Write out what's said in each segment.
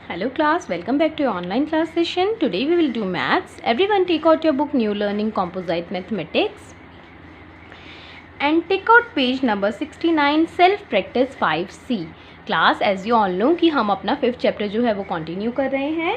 Hello class, welcome back to your online class session. Today we will do maths. Everyone take out your book New Learning Composite Mathematics and take out page number 69 Self Practice 5C. Class as you all know कि हम अपना 5th chapter जो है वो continue कर रहे हैं,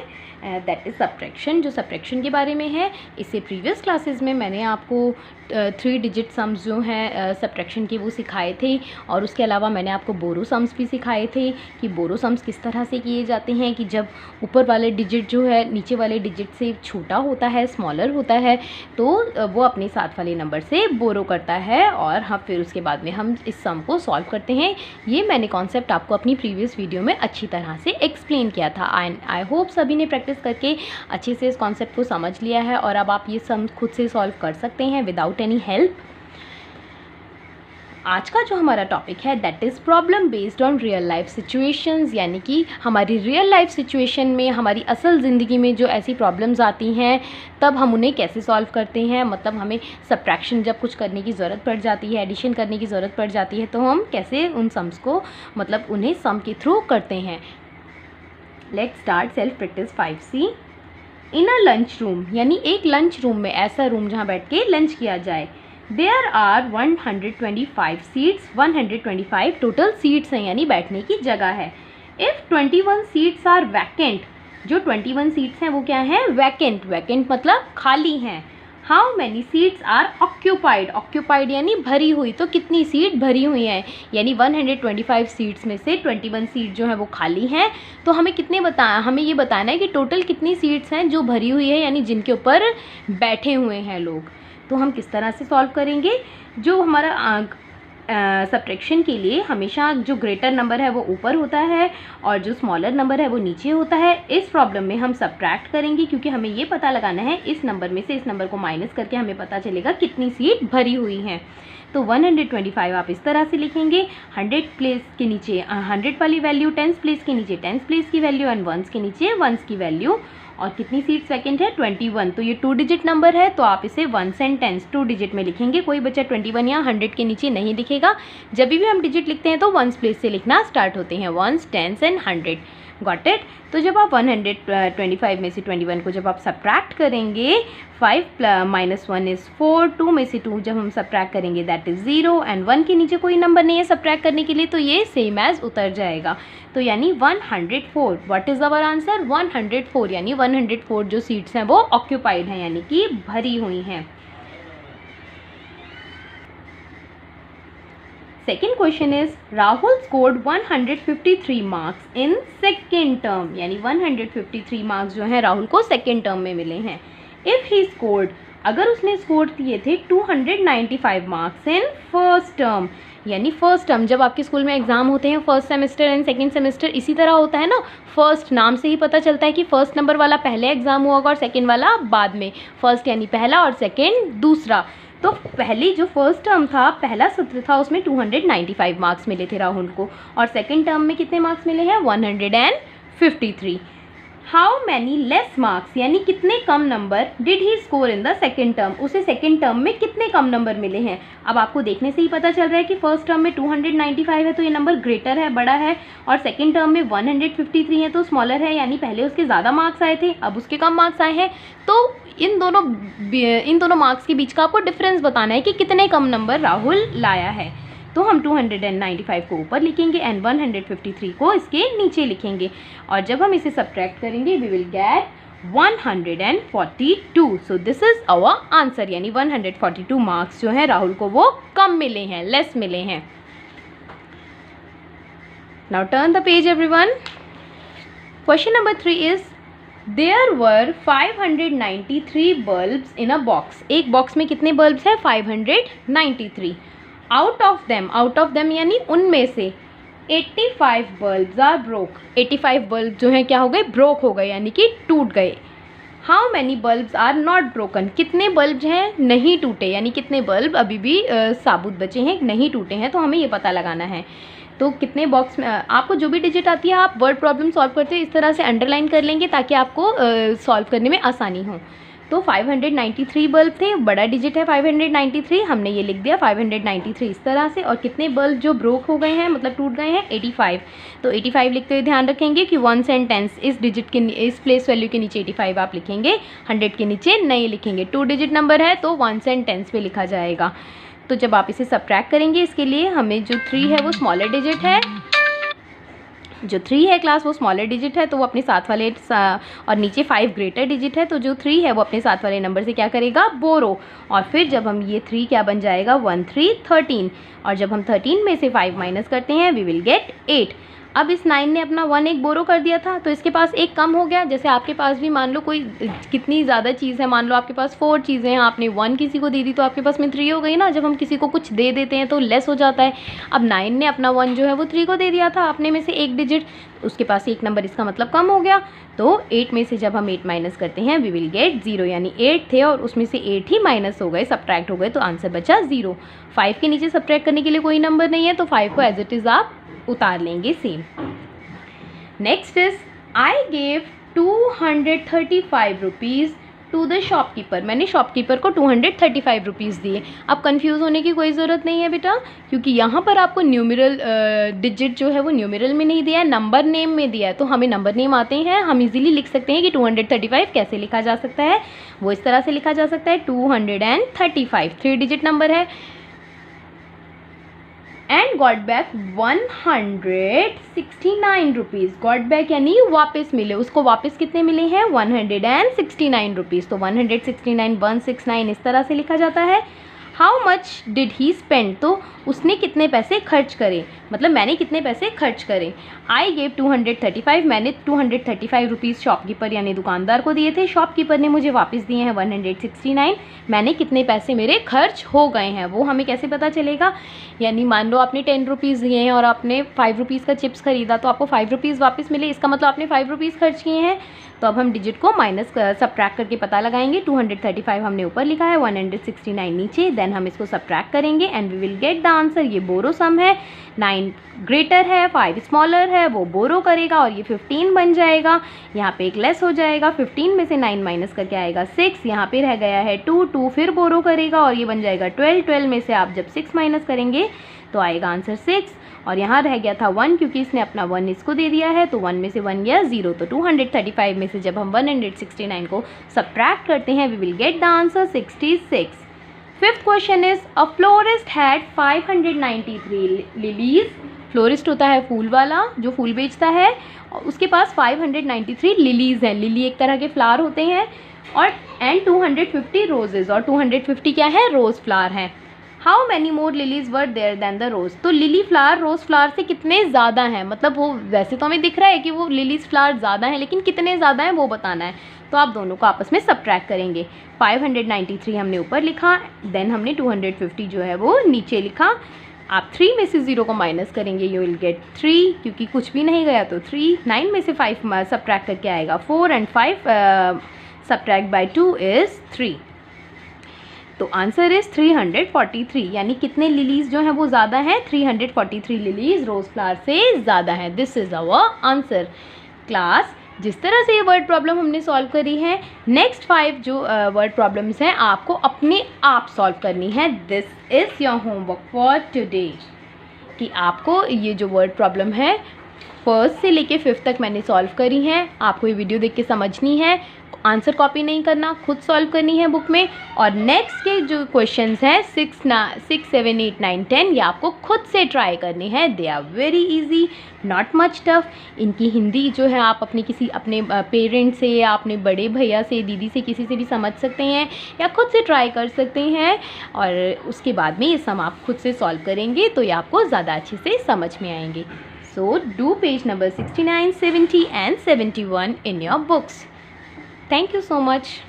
that is subtraction, जो सब्ट्रैक्शन के बारे में है। इससे प्रीवियस क्लासेस में मैंने आपको 3 डिजिट सम्स जो हैं सब्ट्रैक्शन के वो सिखाए थे, और उसके अलावा मैंने आपको बोरो सम्स भी सिखाए थे कि बोरो सम्स किस तरह से किए जाते हैं कि जब ऊपर वाले डिजिट जो है नीचे वाले डिजिट से छोटा होता है, स्मॉलर होता है, तो वो अपने साथ वाले नंबर से बोरो करता है और हम फिर उसके बाद में हम इस सम को सॉल्व करते हैं। ये मैंने कॉन्सेप्ट आपको अपनी प्रीवियस वीडियो में अच्छी तरह से एक्सप्लेन किया था। आई होप सभी ने प्रैक्टिस करके अच्छे से इस कॉन्सेप्ट को समझ लिया है और अब आप ये सम खुद से सॉल्व कर सकते हैं विदाउट एनी हेल्प। आज का जो हमारा टॉपिक है that is problem based on real life situations, यानी कि हमारी रियल लाइफ सिचुएशन में, हमारी असल ज़िंदगी में जो ऐसी प्रॉब्लम्स आती हैं तब हम उन्हें कैसे सॉल्व करते हैं। मतलब हमें सब्ट्रैक्शन जब कुछ करने की ज़रूरत पड़ जाती है, एडिशन करने की ज़रूरत पड़ जाती है, तो हम कैसे उन सम्स को मतलब उन्हें सम के थ्रू करते हैं। Let's start self practice 5C। In a lunch room, यानी एक लंच रूम में, ऐसा रूम जहाँ बैठ के लंच किया जाए। There are 125 seats, 125 total seats हैं, यानी बैठने की जगह है। If 21 seats are vacant, जो 21 सीट्स हैं वो क्या हैं? वैकेंट। वैकेंट मतलब खाली हैं। How many seats are occupied? Occupied यानी भरी हुई, तो कितनी सीट भरी हुई हैं? यानी 125 सीट्स में से 21 सीट जो है वो खाली हैं। तो हमें हमें ये बताना है कि टोटल कितनी सीट्स हैं जो भरी हुई है, यानी जिनके ऊपर बैठे हुए हैं लोग। तो हम किस तरह से सॉल्व करेंगे? जो हमारा सब्ट्रैक्शन के लिए हमेशा जो ग्रेटर नंबर है वो ऊपर होता है और जो स्मॉलर नंबर है वो नीचे होता है। इस प्रॉब्लम में हम सब्ट्रैक्ट करेंगे क्योंकि हमें ये पता लगाना है इस नंबर में से इस नंबर को माइनस करके हमें पता चलेगा कितनी सीट भरी हुई हैं। तो 125 आप इस तरह से लिखेंगे, 100 प्लेस के नीचे 100 वाली वैल्यू, 10 प्लेस के नीचे 10 प्लेस की वैल्यू एंड 1s के नीचे 1s की वैल्यू। और कितनी सीट्स वैकेंट है? 21। तो ये 2 डिजिट नंबर है, तो आप इसे 1s एंड 10s 2 डिजिट में लिखेंगे। कोई बच्चा 21 या 100 के नीचे नहीं लिखेगा। जब भी हम डिजिट लिखते हैं तो 1s प्लेस से लिखना स्टार्ट होते हैं, 1s, 10s and 100। Got it? तो जब आप 125 में से 21 को जब आप सब्ट्रैक्ट करेंगे, 5 माइनस 1 इज़ 4, 2 में से 2 जब हम सब्ट्रैक्ट करेंगे दैट इज़ 0 एंड 1 के नीचे कोई नंबर नहीं है सब्ट्रैक्ट करने के लिए, तो ये सेम एज उतर जाएगा। तो यानी 104। What is our answer? 104, यानी 104 जो सीट्स हैं वो ऑक्यूपाइड हैं, यानी कि भरी हुई हैं। Second question is Rahul scored 153 marks in second term, यानी 153 मार्क्स जो हैं राहुल को सेकेंड टर्म में मिले हैं। इफ़ ही स्कोर्ड, अगर उसने स्कोर किए थे 295 मार्क्स इन फर्स्ट टर्म, यानी फर्स्ट टर्म जब आपके स्कूल में एग्जाम होते हैं first semester and second semester, इसी तरह होता है ना। फर्स्ट नाम से ही पता चलता है कि फर्स्ट नंबर वाला पहले एग्जाम हुआ होगा और सेकंड वाला बाद में। फर्स्ट यानी पहला और सेकंड दूसरा। तो पहली जो फर्स्ट टर्म था, पहला सत्र था, उसमें 295 मार्क्स मिले थे राहुल को, और सेकंड टर्म में कितने मार्क्स मिले हैं? 153। हाउ मैनी लेस मार्क्स, यानी कितने कम नंबर did he score in the second term, उसे सेकेंड टर्म में कितने कम नंबर मिले हैं? अब आपको देखने से ही पता चल रहा है कि फर्स्ट टर्म में 295 है तो ये नंबर ग्रेटर है, बड़ा है, और सेकेंड टर्म में 153 है तो स्मॉलर है, यानी पहले उसके ज़्यादा मार्क्स आए थे अब उसके कम मार्क्स आए हैं। तो इन दोनों मार्क्स के बीच का आपको डिफरेंस बताना है कि कितने कम नंबर राहुल लाया है। तो हम 295 को ऊपर लिखेंगे एंड 153 को इसके नीचे लिखेंगे, और जब हम इसे सब्ट्रैक्ट करेंगे we will get 142। So this is our answer, यानी 142 मार्क्स जो है राहुल को वो कम मिले हैं, लेस मिले हैं। Now turn the page everyone. Question number 3 is there were 593 bulbs in a box. एक बॉक्स में कितने बल्ब्स हैं? 593। आउट ऑफ देम यानी उनमें से 85 बल्ब्स आर ब्रोक। 85 बल्ब जो हैं क्या हो गए? ब्रोक हो गए, यानी कि टूट गए। How many bulbs are not broken, कितने बल्ब हैं नहीं टूटे, यानी कितने बल्ब अभी भी साबुत बचे हैं, नहीं टूटे हैं, तो हमें ये पता लगाना है। तो कितने बॉक्स में, आपको जो भी डिजिट आती है आप वर्ड प्रॉब्लम सॉल्व करते हो इस तरह से अंडरलाइन कर लेंगे ताकि आपको सॉल्व करने में आसानी हो। तो 593 बल्ब थे, बड़ा डिजिट है 593, हमने ये लिख दिया 593 इस तरह से। और कितने बल्ब जो ब्रोक हो गए हैं, मतलब टूट गए हैं, 85। तो 85 लिखते हुए ध्यान रखेंगे कि 1 एंड 10 इस डिजिट के इस प्लेस वैल्यू के नीचे 85 आप लिखेंगे, 100 के नीचे नहीं लिखेंगे। 2 डिजिट नंबर है तो 1 एंड 10 पे लिखा जाएगा। तो जब आप इसे सब्ट्रैक्ट करेंगे, इसके लिए हमें जो 3 है वो स्मॉलर डिजिट है, जो 3 है क्लास वो स्मॉलर डिजिट है, तो वो अपने साथ वाले और नीचे 5 ग्रेटर डिजिट है, तो जो 3 है वो अपने साथ वाले नंबर से क्या करेगा, बोरो। और फिर जब हम ये 3 क्या बन जाएगा, 1 3 13। और जब हम 13 में से 5 माइनस करते हैं वी विल गेट 8। अब इस 9 ने अपना 1 एक बोरो कर दिया था, तो इसके पास एक कम हो गया। जैसे आपके पास भी मान लो कोई कितनी ज़्यादा चीज़ है, मान लो आपके पास 4 चीज़ें हैं, आपने 1 किसी को दे दी तो आपके पास में 3 हो गई ना। जब हम किसी को कुछ दे देते हैं तो लेस हो जाता है। अब 9 ने अपना 1 जो है वो 3 को दे दिया था, अपने में से एक डिजिट, उसके पास एक नंबर, इसका मतलब कम हो गया। तो 8 में से जब हम 8 माइनस करते हैं वी विल गेट 0, यानी 8 थे और उसमें से 8 ही माइनस हो गए, सब्ट्रैक्ट हो गए, तो आंसर बचा 0। 5 के नीचे सब्ट्रैक्ट करने के लिए कोई नंबर नहीं है, तो 5 को एज इट इज़ आप उतार लेंगे same. Next is I gave 235 rupees to the shopkeeper. मैंने शॉपकीपर को 235 रुपीज़ दिए। अब कंफ्यूज होने की कोई ज़रूरत नहीं है बेटा, क्योंकि यहाँ पर आपको न्यूमेरल डिजिट जो है वो न्यूमेरल में नहीं दिया है, नंबर नेम में दिया है। तो हमें नंबर नेम आते हैं, हम इजीली लिख सकते हैं कि 235 कैसे लिखा जा सकता है, वो इस तरह से लिखा जा सकता है 235, 3 डिजिट नंबर है। And got back 169 rupees. Got back यानी वापस मिले, उसको वापस कितने मिले हैं, 169 रुपीज़। तो 169 इस तरह से लिखा जाता है। How much did he spend, तो उसने कितने पैसे खर्च करे, मतलब मैंने कितने पैसे खर्च करे। आई गेव 235, मैंने 235 रुपीज़ शॉपकीपर यानी दुकानदार को दिए थे, शॉपकीपर ने मुझे वापस दिए हैं 169। मैंने कितने पैसे मेरे खर्च हो गए हैं वो हमें कैसे पता चलेगा, यानी मान लो आपने 10 रुपीज़ दिए हैं और आपने 5 रुपीज़ का चिप्स खरीदा, तो आपको 5 रुपीज़ वापस मिले, इसका मतलब आपने 5 रुपीज़ खर्च किए हैं। तो अब हम डिजिट को माइनस सब्ट्रैक्ट करके पता लगाएंगे। 235 हमने ऊपर लिखा है, 169 नीचे, देन हम इसको सब्ट्रैक्ट करेंगे and we will get the answer. ये बोरो सम है, 9 ग्रेटर है, 5 स्मॉलर है, वो बोरो करेगा और ये 15 बन जाएगा। यहाँ पे एक लेस हो जाएगा, 15 में से 9 माइनस करके आएगा 6, यहाँ पे रह गया है 2 फिर बोरो करेगा और ये बन जाएगा 12 में से आप जब 6 माइनस करेंगे तो आएगा आंसर 6। और यहाँ रह गया था 1, क्योंकि इसने अपना 1 इसको दे दिया है, तो 1 में से 1 गया 0। तो 235 में से जब हम 169 को सब्ट्रैक्ट करते हैं we will get the answer 66। Fifth question is a florist had 593 lilies. Florist होता है फूल वाला जो फूल बेचता है, और उसके पास 593 लिलीज हैं। लिली एक तरह के फ्लावर होते हैं, और एंड 250 रोजेज, और 250 क्या है, रोज़ फ्लावर हैं। How many more lilies were there than the rose. तो लिली फ्लावर रोज़ फ्लावर से कितने ज़्यादा हैं, मतलब वो वैसे तो हमें दिख रहा है कि वो लिलीज फ्लावर ज़्यादा हैं, लेकिन कितने ज़्यादा हैं वो बताना है। तो आप दोनों को आपस में सब्ट्रैक्ट करेंगे। 593 हमने ऊपर लिखा, देन हमने 250 जो है वो नीचे लिखा। आप 3 में से 0 को माइनस करेंगे, यू विल गेट 3, क्योंकि कुछ भी नहीं गया तो 3। 9 में से 5 सब्ट्रैक्ट करके आएगा 4, एंड 5 सब्ट्रैक्ट बाय 2 इज़ 3। तो आंसर इज़ 343, यानी कितने लिलीज जो हैं वो ज़्यादा हैं, 343 लिलीज रोज़ फ्लावर से ज़्यादा है। This is our answer. Class, जिस तरह से ये वर्ड प्रॉब्लम हमने सॉल्व करी है, नेक्स्ट 5 जो वर्ड प्रॉब्लम्स हैं आपको अपने आप सॉल्व करनी है। This is your homework for today, कि आपको ये जो वर्ड प्रॉब्लम है 1st से लेके 5th तक मैंने सॉल्व करी हैं। आपको ये वीडियो देख के समझनी है, आंसर कॉपी नहीं करना, खुद सॉल्व करनी है बुक में। और नेक्स्ट के जो क्वेश्चंस हैं 6, 7, 8, 9, 10 ये आपको खुद से ट्राई करने हैं। They are very easy, not much tough. इनकी हिंदी जो है आप अपने पेरेंट से या अपने बड़े भैया से, दीदी से, किसी से भी समझ सकते हैं या खुद से ट्राई कर सकते हैं, और उसके बाद में ये सम आप खुद से सॉल्व करेंगे तो ये आपको ज़्यादा अच्छे से समझ में आएंगे। So do page number 69, 70 and 71 in your books. Thank you so much.